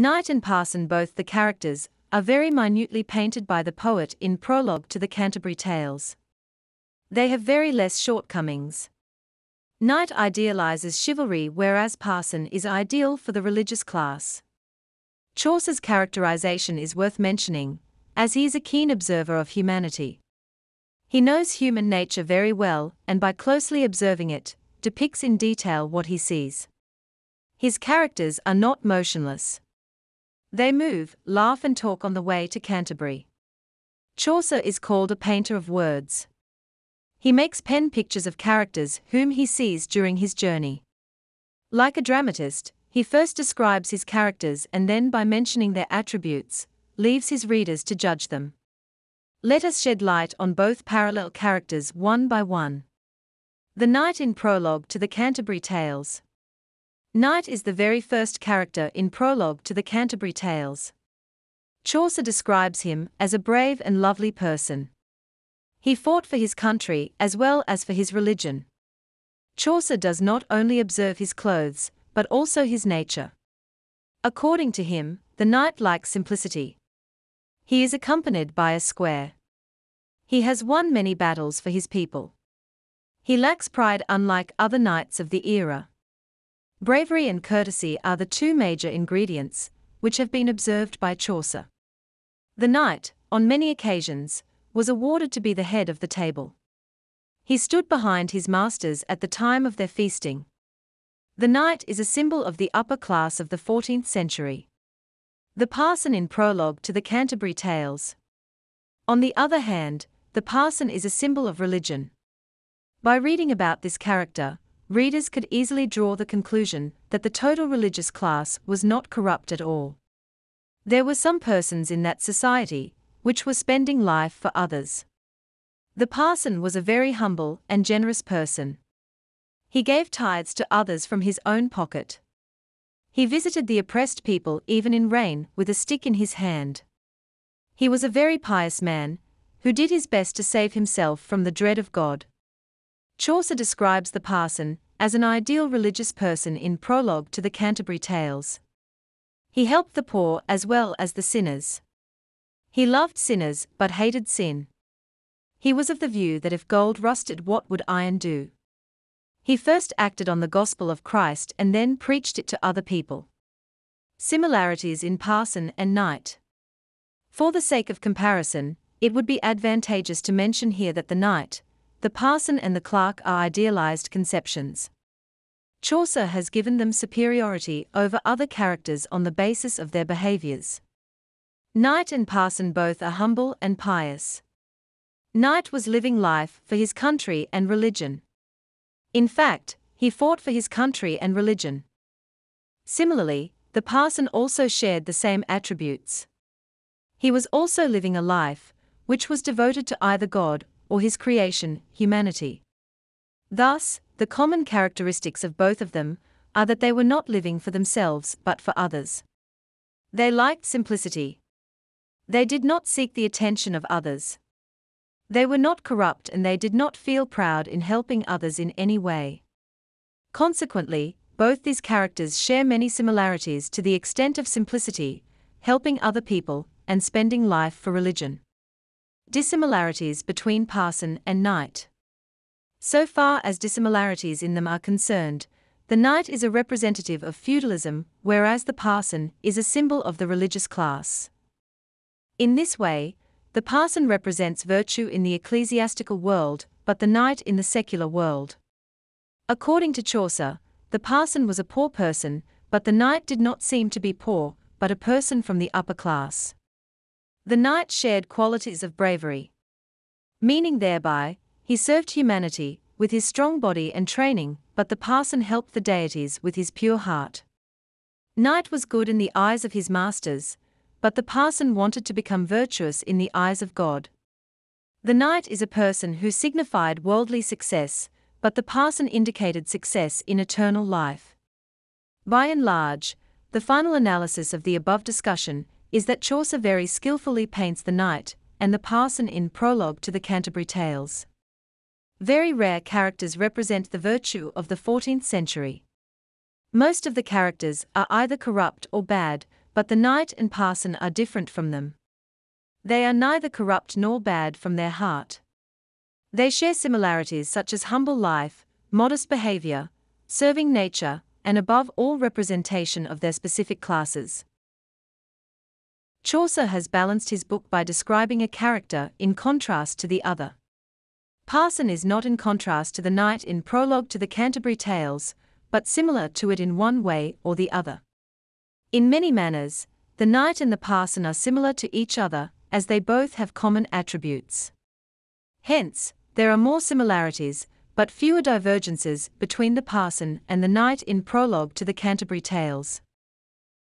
Knight and Parson, both the characters, are very minutely painted by the poet in Prologue to the Canterbury Tales. They have very less shortcomings. Knight idealises chivalry, whereas Parson is ideal for the religious class. Chaucer's characterization is worth mentioning, as he is a keen observer of humanity. He knows human nature very well, and by closely observing it, depicts in detail what he sees. His characters are not motionless. They move, laugh and talk on the way to Canterbury. Chaucer is called a painter of words. He makes pen pictures of characters whom he sees during his journey. Like a dramatist, he first describes his characters and then, by mentioning their attributes, leaves his readers to judge them. Let us shed light on both parallel characters one by one. The Knight in Prologue to the Canterbury Tales. Knight is the very first character in Prologue to the Canterbury Tales. Chaucer describes him as a brave and lovely person. He fought for his country as well as for his religion. Chaucer does not only observe his clothes, but also his nature. According to him, the knight likes simplicity. He is accompanied by a square. He has won many battles for his people. He lacks pride, unlike other knights of the era. Bravery and courtesy are the two major ingredients, which have been observed by Chaucer. The knight, on many occasions, was awarded to be the head of the table. He stood behind his masters at the time of their feasting. The knight is a symbol of the upper class of the 14th century. The Parson in Prologue to the Canterbury Tales. On the other hand, the Parson is a symbol of religion. By reading about this character, readers could easily draw the conclusion that the total religious class was not corrupt at all. There were some persons in that society which were spending life for others. The Parson was a very humble and generous person. He gave tithes to others from his own pocket. He visited the oppressed people even in rain with a stick in his hand. He was a very pious man, who did his best to save himself from the dread of God. Chaucer describes the Parson as an ideal religious person in Prologue to the Canterbury Tales. He helped the poor as well as the sinners. He loved sinners but hated sin. He was of the view that if gold rusted, what would iron do? He first acted on the gospel of Christ and then preached it to other people. Similarities in Parson and Knight. For the sake of comparison, it would be advantageous to mention here that the Knight, the Parson and the clerk are idealized conceptions. Chaucer has given them superiority over other characters on the basis of their behaviors. Knight and Parson both are humble and pious. Knight was living life for his country and religion. In fact, he fought for his country and religion. Similarly, the Parson also shared the same attributes. He was also living a life which was devoted to either God or his creation, humanity. Thus, the common characteristics of both of them are that they were not living for themselves but for others. They liked simplicity. They did not seek the attention of others. They were not corrupt and they did not feel proud in helping others in any way. Consequently, both these characters share many similarities to the extent of simplicity, helping other people, and spending life for religion. Dissimilarities between Parson and Knight. So far as dissimilarities in them are concerned, the Knight is a representative of feudalism, whereas the Parson is a symbol of the religious class. In this way, the Parson represents virtue in the ecclesiastical world, but the Knight in the secular world. According to Chaucer, the Parson was a poor person, but the Knight did not seem to be poor, but a person from the upper class. The Knight shared qualities of bravery. Meaning thereby, he served humanity with his strong body and training, but the Parson helped the deities with his pure heart. Knight was good in the eyes of his masters, but the Parson wanted to become virtuous in the eyes of God. The Knight is a person who signified worldly success, but the Parson indicated success in eternal life. By and large, the final analysis of the above discussion is that Chaucer very skillfully paints the Knight and the Parson in Prologue to the Canterbury Tales. Very rare characters represent the virtue of the 14th century. Most of the characters are either corrupt or bad, but the knight and parson are different from them. They are neither corrupt nor bad from their heart. They share similarities such as humble life, modest behavior, serving nature, and above all representation of their specific classes. Chaucer has balanced his book by describing a character in contrast to the other. Parson is not in contrast to the knight in Prologue to the Canterbury Tales, but similar to it in one way or the other. In many manners, the knight and the parson are similar to each other, as they both have common attributes. Hence, there are more similarities, but fewer divergences between the parson and the knight in Prologue to the Canterbury Tales.